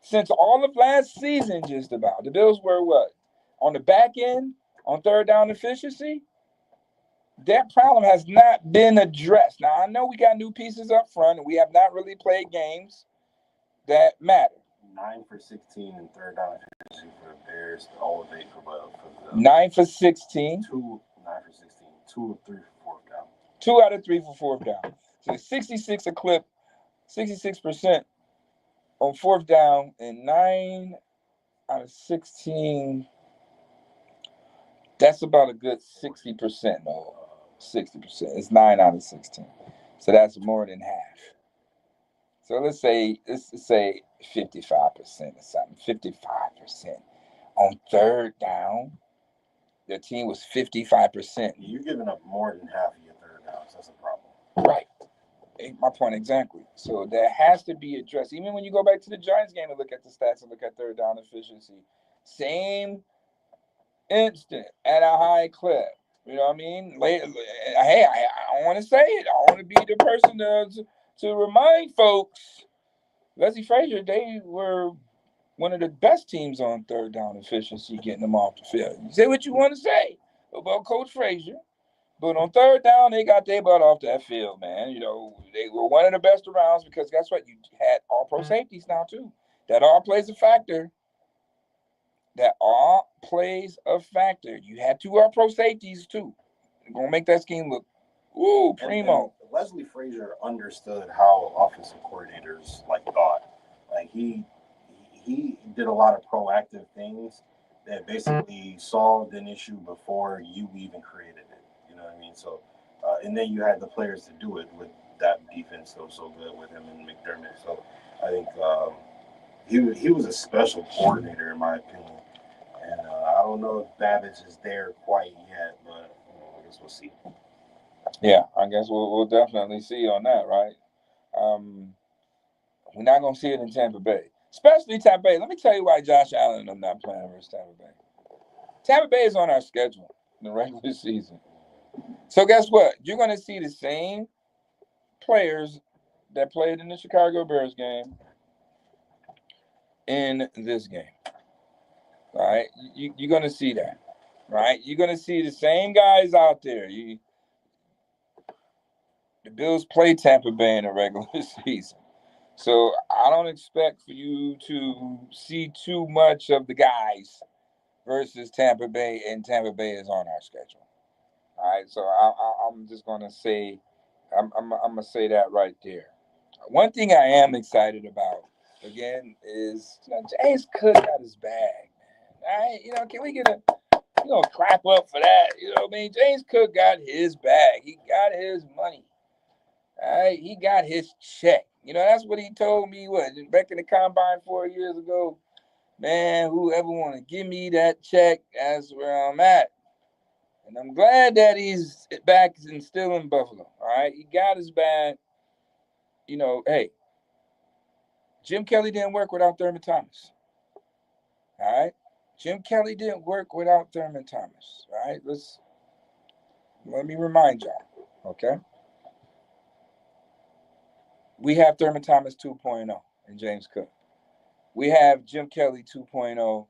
since all of last season, just about the Bills were what on the back end on third down efficiency. That problem has not been addressed. Now I know we got new pieces up front, and we have not really played games that matter. 9 for 16 in third down efficiency for the Bears. All of 8 for the 9 for 16. 9 for 16. 2 of 3 for fourth down. 2 out of 3 for fourth down. So 66 a clip, 66% on fourth down, and 9 out of 16. That's about a good 60%. No, 60%. It's 9 out of 16. So that's more than half. So let's say 55% or something. 55% on third down. Their team was 55%. You're giving up more than half of your third downs. That's a problem. Right. My point exactly. So that has to be addressed. Even when you go back to the Giants game and look at the stats and look at third down efficiency, same instant at a high clip. You know what I mean? Hey, I want to say it. I want to be the person to remind folks. Leslie Frazier, they were one of the best teams on third down efficiency, getting them off the field. You say what you want to say about Coach Frazier, but on third down, they got their butt off that field, man. You know, they were one of the best around because guess what? You had all pro safeties now, too. That all plays a factor. You had 2 all pro safeties, too. You're going to make that scheme look, primo. And Leslie Frazier understood how offensive coordinators thought. He did a lot of proactive things that basically solved an issue before you even created it. You know what I mean? So, and then you had the players to do it with that defense that was so good with him and McDermott. So I think he was a special coordinator in my opinion. And I don't know if Babbage is there quite yet, but I guess we'll see. Yeah, I guess we'll definitely see on that, right? We're not going to see it in Tampa Bay. Especially Tampa Bay. Let me tell you why Josh Allen and I'm not playing versus Tampa Bay. Tampa Bay is on our schedule in the regular season. So guess what? You're going to see the same players that played in the Chicago Bears game in this game. All right? You're going to see that. Right? You're going to see the same guys out there. The Bills play Tampa Bay in the regular season. So I don't expect for you to see too much of the guys versus Tampa Bay, and Tampa Bay is on our schedule. All right, so I'm just gonna say, I'm gonna say that right there. One thing I am excited about again is James Cook got his bag, man. All right, can we get clap up for that? You know what I mean? James Cook got his bag. He got his money. All right, he got his check. That's what he told me back in the combine 4 years ago. Man, whoever want to give me that check, that's where I'm at. And I'm glad that he's back and still in Buffalo. All right, he got his bag. Hey, Jim Kelly didn't work without Thurman Thomas. All right, Jim Kelly didn't work without Thurman Thomas. All right, let me remind y'all. Okay. We have Thurman Thomas 2.0 and James Cook. We have Jim Kelly 2.0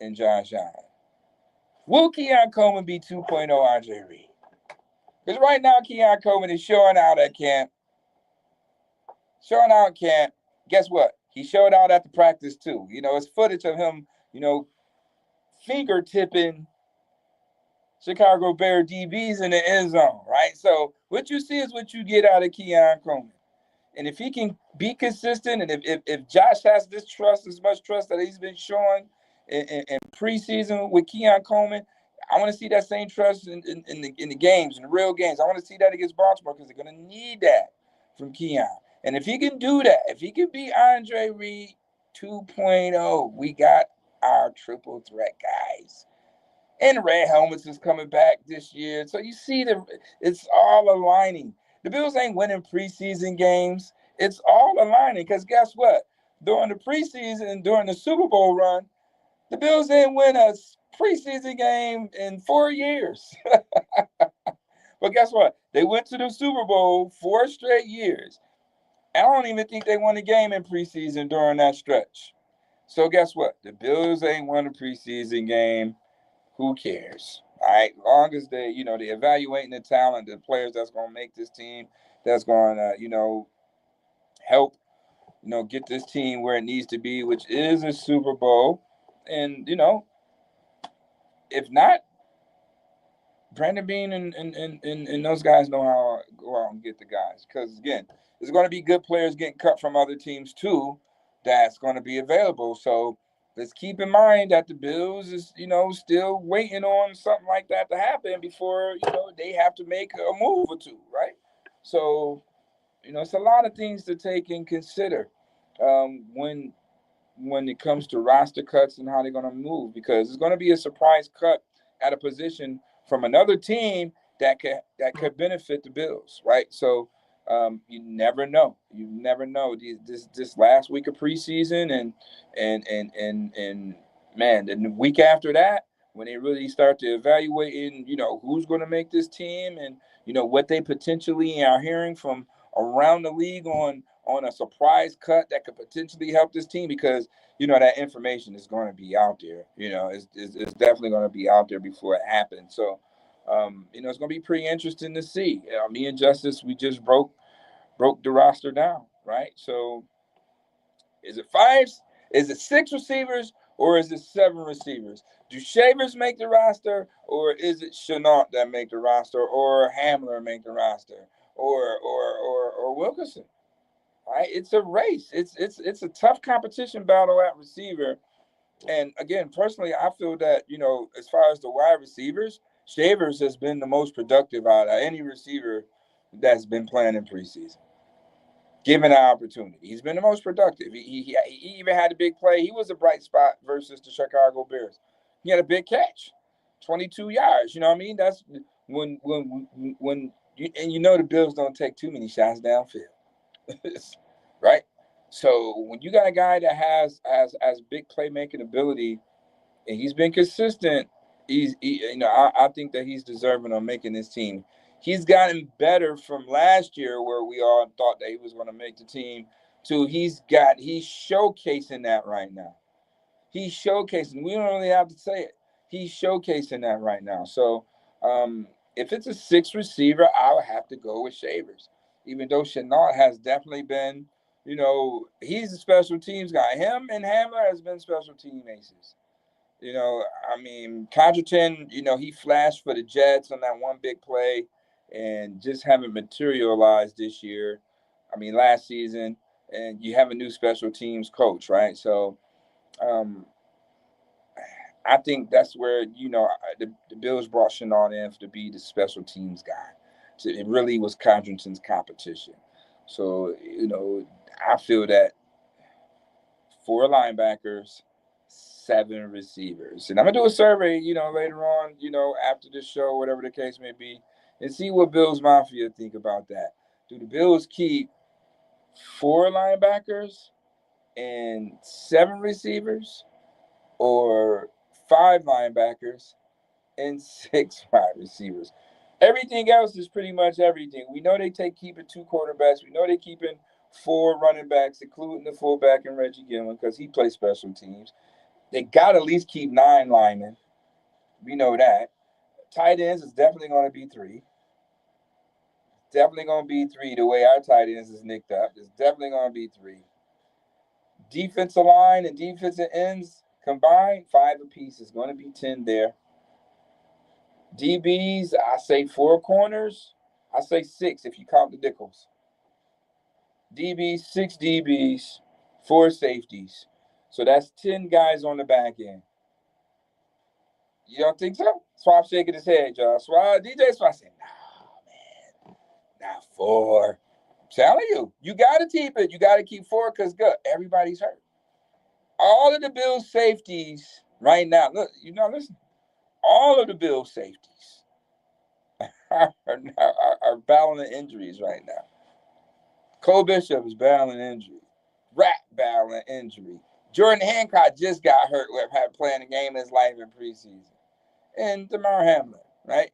and Josh Allen. Will Keon Coleman be 2.0 RJ Reed? Because right now, Keon Coleman is showing out at camp. Guess what? He showed out at the practice too. It's footage of him, finger tipping Chicago Bear DBs in the end zone, right? So what you see is what you get out of Keon Coleman. And if he can be consistent, and if Josh has this trust, as much trust that he's been showing in preseason with Keon Coleman, I want to see that same trust in the games, in the real games. I want to see that against Baltimore because they're going to need that from Keon. And if he can do that, if he can be Andre Reed 2.0, we got our triple threat guys. And Red Helmets is coming back this year. So you see it's all aligning. The Bills ain't winning preseason games. It's all aligning because guess what? During the preseason and during the Super Bowl run, the Bills didn't win a preseason game in 4 years. But guess what? They went to the Super Bowl 4 straight years. I don't even think they won a game in preseason during that stretch. So guess what? The Bills ain't won a preseason game. Who cares? All right. As long as they're evaluating the talent, the players that's going to make this team, that's going to, help, get this team where it needs to be, which is a Super Bowl. And, if not, Brandon Bean and those guys know how to go out and get the guys. Because, again, there's going to be good players getting cut from other teams, too, that's going to be available. So let's keep in mind that the Bills is, still waiting on something like that to happen before, they have to make a move or two, right? So, it's a lot of things to take and consider when it comes to roster cuts and how they're going to move, because it's going to be a surprise cut at a position from another team that could benefit the Bills, right? So you never know. You never know. This last week of preseason and man, the week after that, when they really start to evaluate who's going to make this team and what they potentially are hearing from around the league on a surprise cut that could potentially help this team, because that information is going to be out there. It's definitely going to be out there before it happens. So it's going to be pretty interesting to see. Me and Justice, we just broke the roster down, right? So is it 5? Is it 6 receivers, or is it 7 receivers? Do Shavers make the roster, or is it Chenault that make the roster, or Hamler make the roster, or Wilkerson? Right? It's a race. It's a tough competition battle at receiver. And again, personally, I feel that, as far as the wide receivers, Shavers has been the most productive out of any receiver that's been playing in preseason. Given an opportunity, he's been the most productive. He even had a big play. He was a bright spot versus the Chicago Bears. He had a big catch, 22 yards. You know what I mean? That's when the Bills don't take too many shots downfield. Right? So when you got a guy that has big playmaking ability and he's been consistent, I think that he's deserving of making this team. He's gotten better from last year, where we all thought that he was going to make the team, to he's showcasing that right now. He's showcasing. We don't really have to say it. He's showcasing that right now. So if it's a 6 receiver, I would have to go with Shavers, even though Chenault has definitely been, he's a special teams guy. Him and Hamler has been special team aces. Condriton, he flashed for the Jets on that one big play and just haven't materialized this year. Last season. And you have a new special teams coach, right? So I think that's where, the Bills brought Chenault in to be the special teams guy. So it really was Condriton's competition. So, I feel that 4 linebackers, 7 receivers. And I'm going to do a survey, later on, after this show, whatever the case may be, and see what Bills Mafia think about that. Do the Bills keep 4 linebackers and 7 receivers, or 5 linebackers and 6 wide receivers? Everything else is pretty much everything. We know they keeping 2 quarterbacks. We know they keeping 4 running backs, including the fullback and Reggie Gilman, because he plays special teams. They got to at least keep 9 linemen. We know that. Tight ends is definitely going to be 3. definitely going to be 3 the way our tight ends is nicked up. It's definitely going to be 3. Defensive line and defensive ends combined, 5 apiece. Is going to be 10 there. DBs, I say 4 corners. I say 6 if you count the nickels. DBs, 6 DBs, 4 safeties. So that's 10 guys on the back end. You don't think so? Swap shaking his head, y'all. DJ Swap saying, no, man, not 4. I'm telling you, you got to keep it. You got to keep 4 because good. Everybody's hurt. All of the Bills safeties right now, look, listen, all of the Bills safeties are battling injuries right now. Cole Bishop is battling injury. Rat battling injury. Jordan Hancock just got hurt with playing a game in his life in preseason. And Damar Hamlin, right?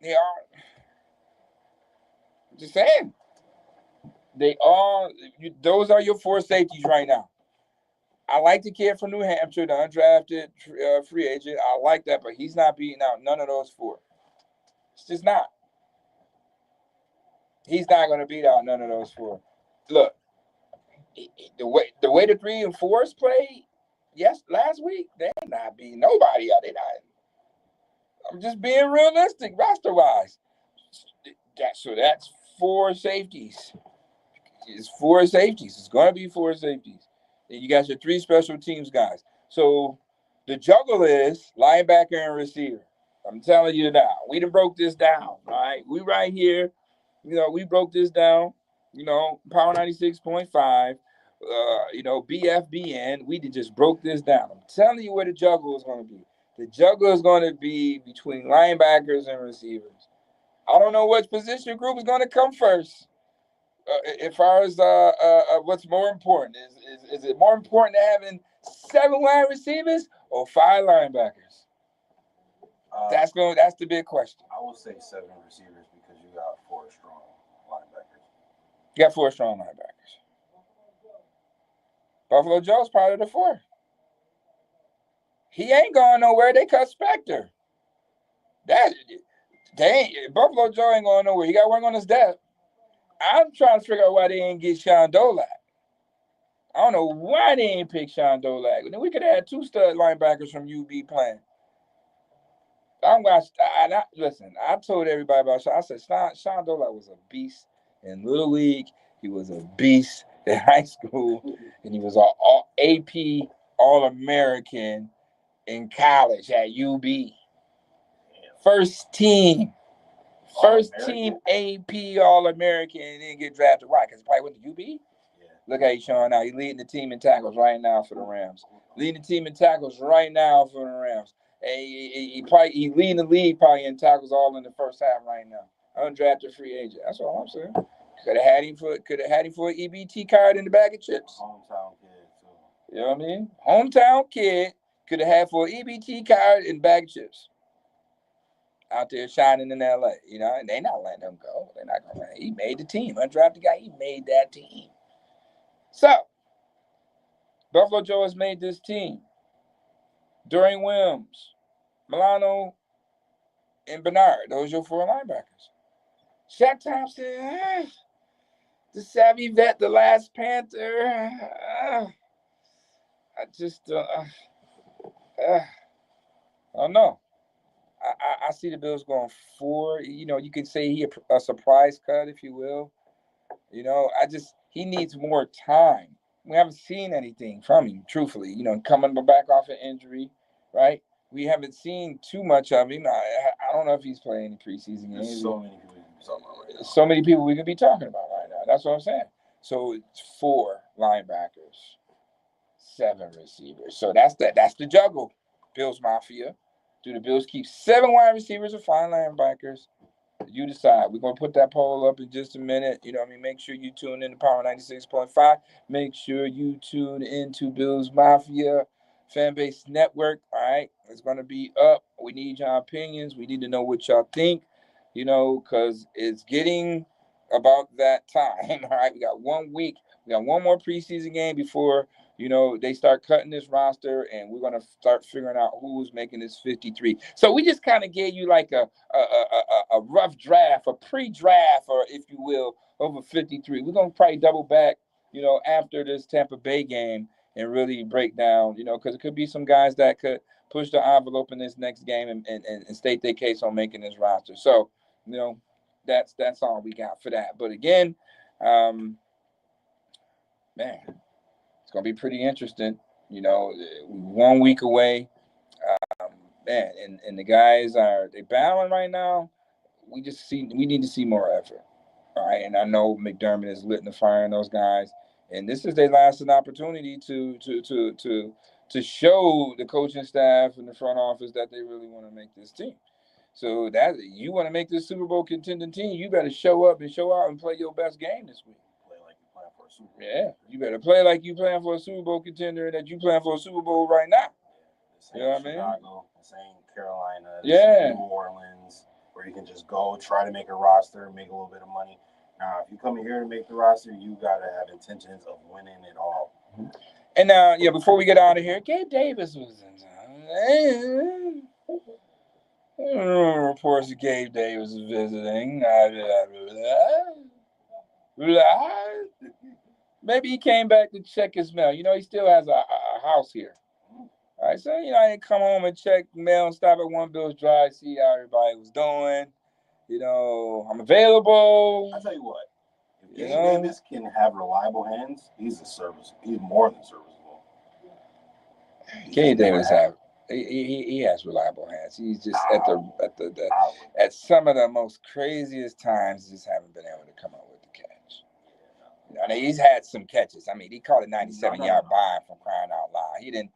They are. Just saying. Those are your 4 safeties right now. I like the kid from New Hampshire, the undrafted free agent. I like that, but he's not beating out none of those 4. It's just not. He's not going to beat out none of those 4. Look, the way the 3 and 4s played, last week, they're not beating nobody out. They're not. I'm just being realistic, roster-wise. So that's 4 safeties. It's 4 safeties. It's going to be 4 safeties. And you got your 3 special teams guys. So the juggle is linebacker and receiver. I'm telling you now. We done broke this down, all right? We right here. We broke this down. Power 96.5. BFBN. We just broke this down. I'm telling you where the juggle is going to be. The juggle is going to be between linebackers and receivers. I don't know which position group is going to come first. As far as what's more important, is it more important to having 7 wide receivers or 5 linebackers? That's the big question. I would say 7 receivers because you got 4 strong linebackers. You got 4 strong linebackers. Buffalo Joe's part of the 4. He ain't going nowhere. They cut Spector. Buffalo Joe ain't going nowhere. He got work on his depth. I'm trying to figure out why they didn't get Sean Dolak. I don't know why they ain't pick Sean Dolak. Then we could have had 2 stud linebackers from UB playing. Listen, I told everybody about Sean. I said Sean Dolak was a beast in Little League. He was a beast in high school. And he was an AP All-American in college at UB. First team AP All-American and didn't get drafted. Why? Because he probably went to UB? Yeah. Look how he's showing out. He's leading the team in tackles right now for the Rams. Leading the team in tackles right now for the Rams. He leading the league probably in tackles all in the first half right now. Undrafted free agent. That's all I'm saying. Could have had him for an EBT card in the bag of chips. Hometown kid too. You know what I mean? Hometown kid could have had for an EBT card in bag of chips. Out there shining in LA, and they're not letting him go. They're not gonna. He made the team. Undrafted guy, he made that team. So, Buffalo Joe has made this team. Dorian Williams, Milano, and Bernard. Those are your 4 linebackers. Shaq Thompson, the savvy vet, the last Panther. I just I don't know. I see the Bills going 4. You could say he a surprise cut, if you will. He needs more time. We haven't seen anything from him, truthfully. Coming back off an injury, right? We haven't seen too much of him. I don't know if he's playing any preseason games. So many people we could be talking about right now. That's what I'm saying. So it's 4 linebackers, 7 receivers. So that's the juggle, Bills Mafia. Do the Bills keep 7 wide receivers or 5 linebackers? You decide. We're going to put that poll up in just a minute. Make sure you tune in to Power 96.5. Make sure you tune into Bills Mafia Fanbase Network. All right. It's going to be up. We need your opinions. We need to know what y'all think, because it's getting about that time. All right. We got 1 week. We got 1 more preseason game before you know, they start cutting this roster, and we're gonna start figuring out who's making this 53. So we just kind of gave you like a rough draft, a pre-draft, or if you will, over 53. We're gonna probably double back, you know, after this Tampa Bay game and really break down, you know, because it could be some guys that could push the envelope in this next game and state their case on making this roster. So, you know, that's all we got for that. But again, man, it's gonna be pretty interesting. You know, 1 week away, man, and the guys they battling right now. We need to see more effort. All right, and I know McDermott is lit in the fire in those guys, and this is their last opportunity to show the coaching staff and the front office that they really want to make this team. So that you want to make this Super Bowl contending team, you better show up and show out and play your best game this week. Play like you playing for a Super Bowl. Yeah, you better play like you playing for a Super Bowl contender, that you playing for a Super Bowl right now. You know what I mean? Chicago, the same Carolina, yeah, New Orleans, where you can just go try to make a roster, make a little bit of money. Now, if you come in here to make the roster, you gotta have intentions of winning it all. And yeah, before we get out of here, Gabe Davis was in town. Reports that Gabe Davis is visiting. Maybe he came back to check his mail. You know, he still has a house here. All right, so, you know, I didn't come home and check mail and stop at One Bills Drive, see how everybody was doing. You know, I'm available. I'll tell you what. If Gabe Davis can have reliable hands, he's more than serviceable. Gabe Davis he has reliable hands. He's just at some of the most craziest times, just haven't been able to come up with the catch. You know, I mean, he's had some catches. I mean, he caught a 97-yard bomb from crying out loud. He didn't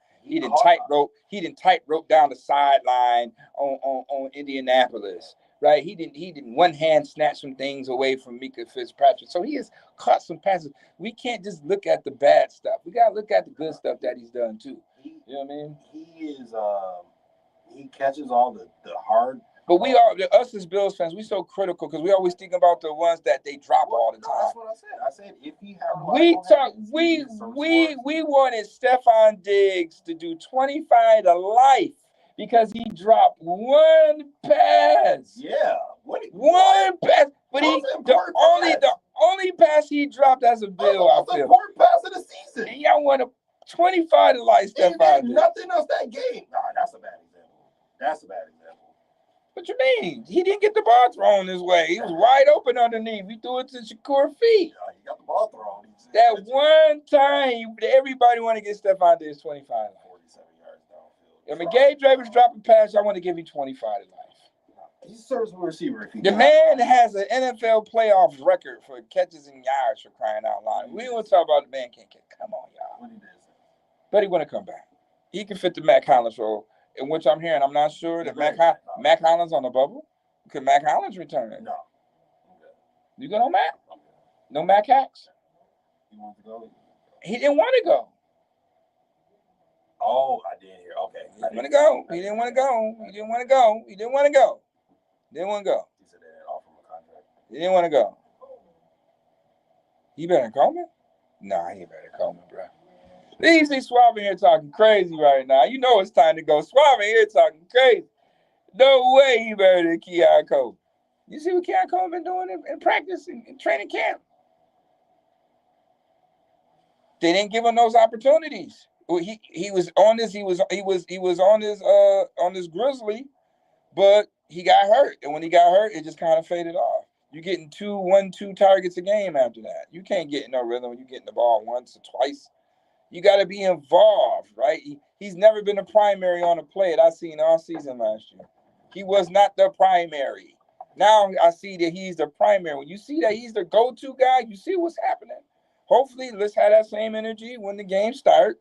tightrope down the sideline on Indianapolis. Right, he didn't one hand snatch some things away from Mika Fitzpatrick. So he has caught some passes. We can't just look at the bad stuff. We gotta look at the good stuff that he's done too. You know what I mean? He is he catches all the hard. But us as Bills fans, we so critical because we always think about the ones that they drop all the time. That's what I said. I said if he had we wanted Stephon Diggs to do 25 to life. Because he dropped one pass. Yeah. One pass. But the only pass he dropped as a Bill outfield. The important pass of the season. And y'all want to 25 to life Stephon Diggs. Nothing else that game. Nah, that's a bad example. What you mean? He didn't get the ball thrown his way. He was wide open underneath. He threw it to Shakur feet. Yeah, he got the ball thrown. That one time, everybody want to get Stephon Diggs 25 to life. I mean, Gabe Davis dropped a pass. I want to give you 25 to life. He's a serviceable receiver. The man has an NFL playoff record for catches and yards, for crying out loud. We don't talk about the man can't catch. Come on, y'all. But he want to come back. He can fit the Mac Hollins role, in which I'm hearing. I'm not sure that Mac Hollins on the bubble. Could Mac Hollins return? No. You go on Mac? No Mac hacks? He wants to go. He didn't want to go. Oh, I did hear. Okay. He didn't want to go. He didn't want to go. He didn't want to go. He didn't want to go. Didn't want to go. He said they didn't offer him a contract. He didn't want to go. He better call me? Nah, he better call me, bro. You see Suave in here talking crazy right now. You know it's time to go. Suave in here talking crazy. No way he better than Keon Cole. You see what Keon Cole been doing in practice in training camp? They didn't give him those opportunities. He was on this. He was on this Grizzly, but he got hurt. And when he got hurt, it just kind of faded off. You're getting 2 targets a game after that. You can't get in no rhythm when you're getting the ball once or twice. You got to be involved, right? He's never been a primary on a play that I seen all season last year. He was not the primary. Now I see that he's the primary. When you see that he's the go-to guy, you see what's happening. Hopefully, let's have that same energy when the game starts.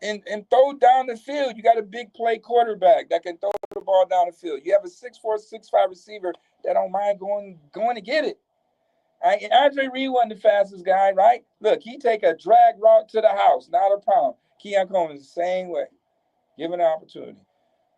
And throw down the field. You got a big play quarterback that can throw the ball down the field. You have a 6'4", 6'5" receiver that don't mind going to get it. Right? And Andre Reed wasn't the fastest guy, right? Look, he take a drag route to the house, not a problem. Keon Coleman is the same way. Given the opportunity.